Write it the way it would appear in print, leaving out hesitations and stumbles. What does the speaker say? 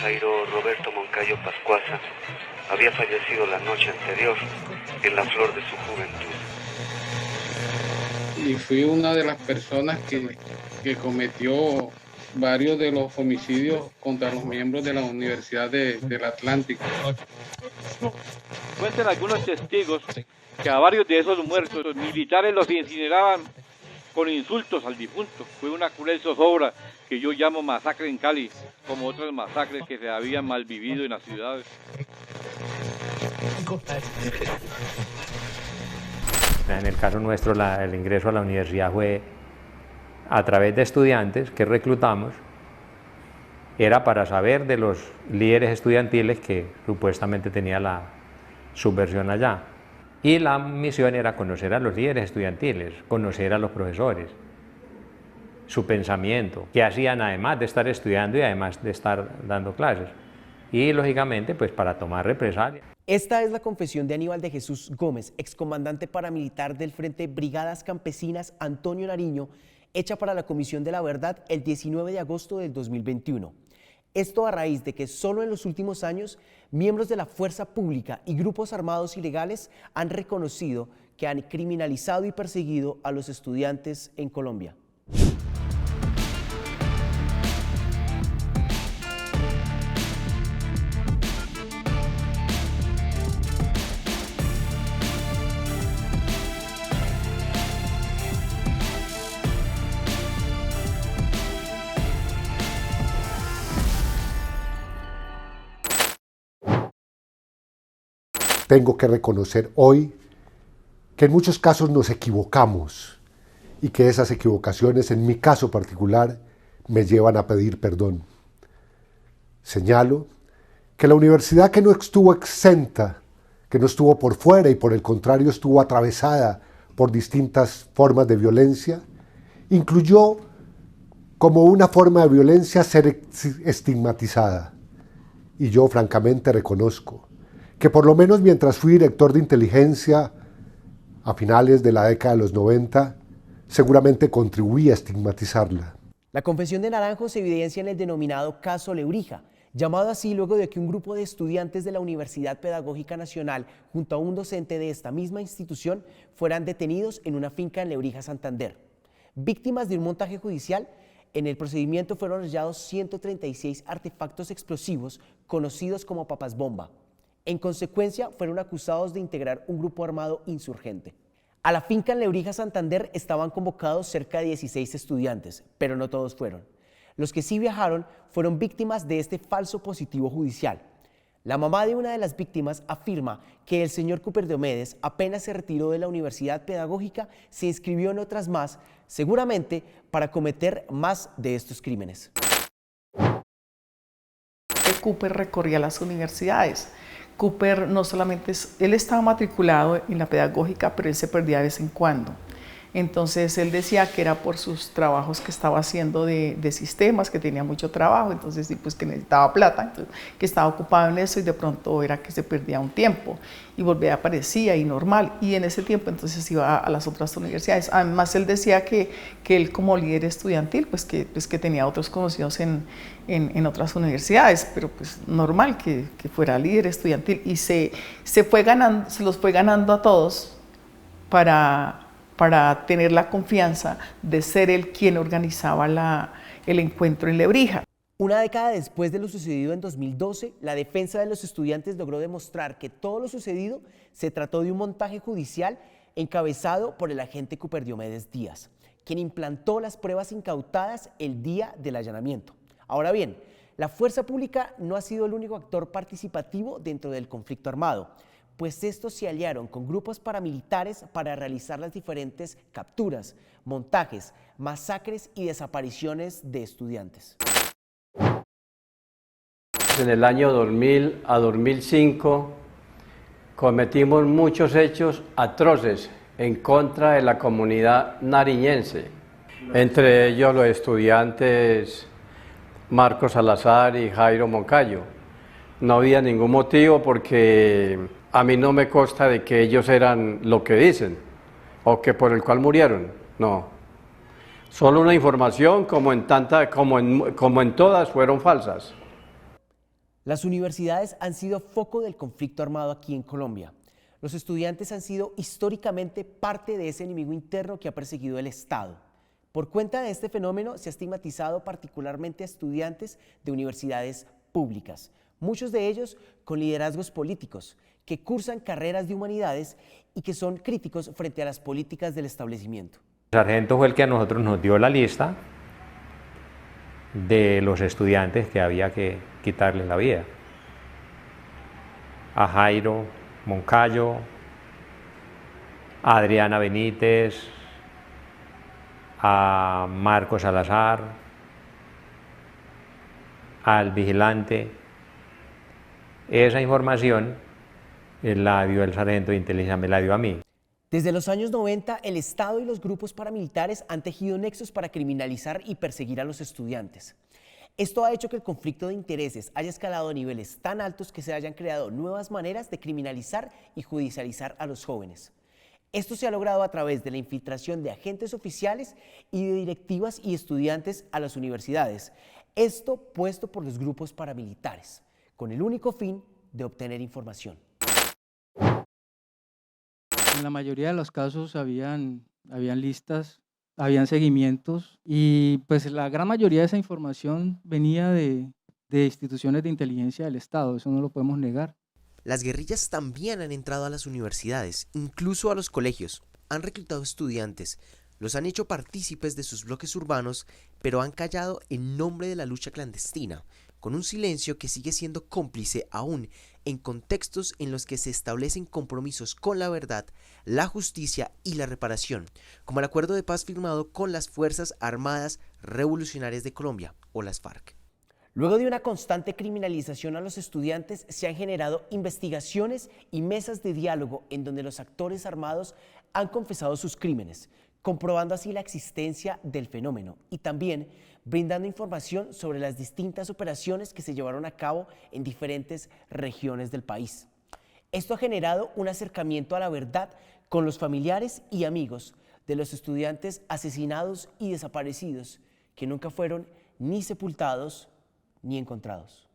Jairo Roberto Moncayo Pascuasa había fallecido la noche anterior, en la flor de su juventud. Y fui una de las personas que cometió varios de los homicidios contra los miembros de la Universidad del Atlántico. Cuentan algunos testigos que a varios de esos muertos los militares los incineraban con insultos al difunto. Fue una cruel zozobra que yo llamo masacre en Cali, como otras masacres que se habían malvivido en las ciudades. En el caso nuestro, el ingreso a la universidad fue a través de estudiantes que reclutamos. Era para saber de los líderes estudiantiles que supuestamente tenía la subversión allá. Y la misión era conocer a los líderes estudiantiles, conocer a los profesores, su pensamiento, qué hacían además de estar estudiando y además de estar dando clases. Y lógicamente, pues para tomar represalias. Esta es la confesión de Aníbal de Jesús Gómez, excomandante paramilitar del Frente Brigadas Campesinas Antonio Nariño, hecha para la Comisión de la Verdad el 19 de agosto del 2021. Esto a raíz de que solo en los últimos años, miembros de la fuerza pública y grupos armados ilegales han reconocido que han criminalizado y perseguido a los estudiantes en Colombia. Tengo que reconocer hoy que en muchos casos nos equivocamos y que esas equivocaciones, en mi caso particular, me llevan a pedir perdón. Señalo que la universidad, que no estuvo exenta, que no estuvo por fuera y por el contrario estuvo atravesada por distintas formas de violencia, incluyó como una forma de violencia ser estigmatizada. Y yo francamente reconozco que por lo menos mientras fui director de inteligencia a finales de la década de los 90, seguramente contribuí a estigmatizarla. La confesión de Naranjo se evidencia en el denominado caso Lebrija, llamado así luego de que un grupo de estudiantes de la Universidad Pedagógica Nacional, junto a un docente de esta misma institución, fueran detenidos en una finca en Lebrija, Santander. Víctimas de un montaje judicial, en el procedimiento fueron hallados 136 artefactos explosivos conocidos como papas bomba. En consecuencia, fueron acusados de integrar un grupo armado insurgente. A la finca en Lebrija, Santander, estaban convocados cerca de 16 estudiantes, pero no todos fueron. Los que sí viajaron fueron víctimas de este falso positivo judicial. La mamá de una de las víctimas afirma que el señor Cooper Diomedes, apenas se retiró de la Universidad Pedagógica, se inscribió en otras más, seguramente para cometer más de estos crímenes. Cooper recorría las universidades. Cooper no solamente, él estaba matriculado en la pedagógica, pero él se perdía de vez en cuando. Entonces él decía que era por sus trabajos que estaba haciendo de sistemas, que tenía mucho trabajo, entonces sí, pues que necesitaba plata, entonces, que estaba ocupado en eso y de pronto era que se perdía un tiempo y volvía, aparecía y normal, y en ese tiempo entonces iba a las otras universidades. Además él decía que él como líder estudiantil, pues que tenía otros conocidos en otras universidades, pero pues normal que fuera líder estudiantil, y se los fue ganando a todos para tener la confianza de ser él quien organizaba el encuentro en Lebrija. Una década después de lo sucedido en 2012, la defensa de los estudiantes logró demostrar que todo lo sucedido se trató de un montaje judicial encabezado por el agente Cooper Diomedes Díaz, quien implantó las pruebas incautadas el día del allanamiento. Ahora bien, la fuerza pública no ha sido el único actor participativo dentro del conflicto armado, pues estos se aliaron con grupos paramilitares para realizar las diferentes capturas, montajes, masacres y desapariciones de estudiantes. En el año 2000 a 2005 cometimos muchos hechos atroces en contra de la comunidad nariñense, entre ellos los estudiantes Marcos Salazar y Jairo Moncayo. No había ningún motivo porque a mí no me consta de que ellos eran lo que dicen o que por el cual murieron, no. Solo una información, como en todas, fueron falsas. Las universidades han sido foco del conflicto armado aquí en Colombia. Los estudiantes han sido históricamente parte de ese enemigo interno que ha perseguido el Estado. Por cuenta de este fenómeno se ha estigmatizado particularmente a estudiantes de universidades públicas, muchos de ellos con liderazgos políticos, que cursan carreras de humanidades y que son críticos frente a las políticas del establecimiento. El sargento fue el que a nosotros nos dio la lista de los estudiantes que había que quitarles la vida. A Jairo Moncayo, a Adriana Benítez, a Marco Salazar, al vigilante. Esa información la dio el sargento de inteligencia, me la dio a mí. Desde los años 90, el Estado y los grupos paramilitares han tejido nexos para criminalizar y perseguir a los estudiantes. Esto ha hecho que el conflicto de intereses haya escalado a niveles tan altos que se hayan creado nuevas maneras de criminalizar y judicializar a los jóvenes. Esto se ha logrado a través de la infiltración de agentes oficiales y de directivas y estudiantes a las universidades. Esto puesto por los grupos paramilitares, con el único fin de obtener información. En la mayoría de los casos habían listas, habían seguimientos y pues la gran mayoría de esa información venía de instituciones de inteligencia del Estado, eso no lo podemos negar. Las guerrillas también han entrado a las universidades, incluso a los colegios, han reclutado estudiantes, los han hecho partícipes de sus bloques urbanos, pero han callado en nombre de la lucha clandestina, con un silencio que sigue siendo cómplice aún en contextos en los que se establecen compromisos con la verdad, la justicia y la reparación, como el acuerdo de paz firmado con las Fuerzas Armadas Revolucionarias de Colombia, o las FARC. Luego de una constante criminalización a los estudiantes, se han generado investigaciones y mesas de diálogo en donde los actores armados han confesado sus crímenes, comprobando así la existencia del fenómeno y también brindando información sobre las distintas operaciones que se llevaron a cabo en diferentes regiones del país. Esto ha generado un acercamiento a la verdad con los familiares y amigos de los estudiantes asesinados y desaparecidos, que nunca fueron ni sepultados ni encontrados.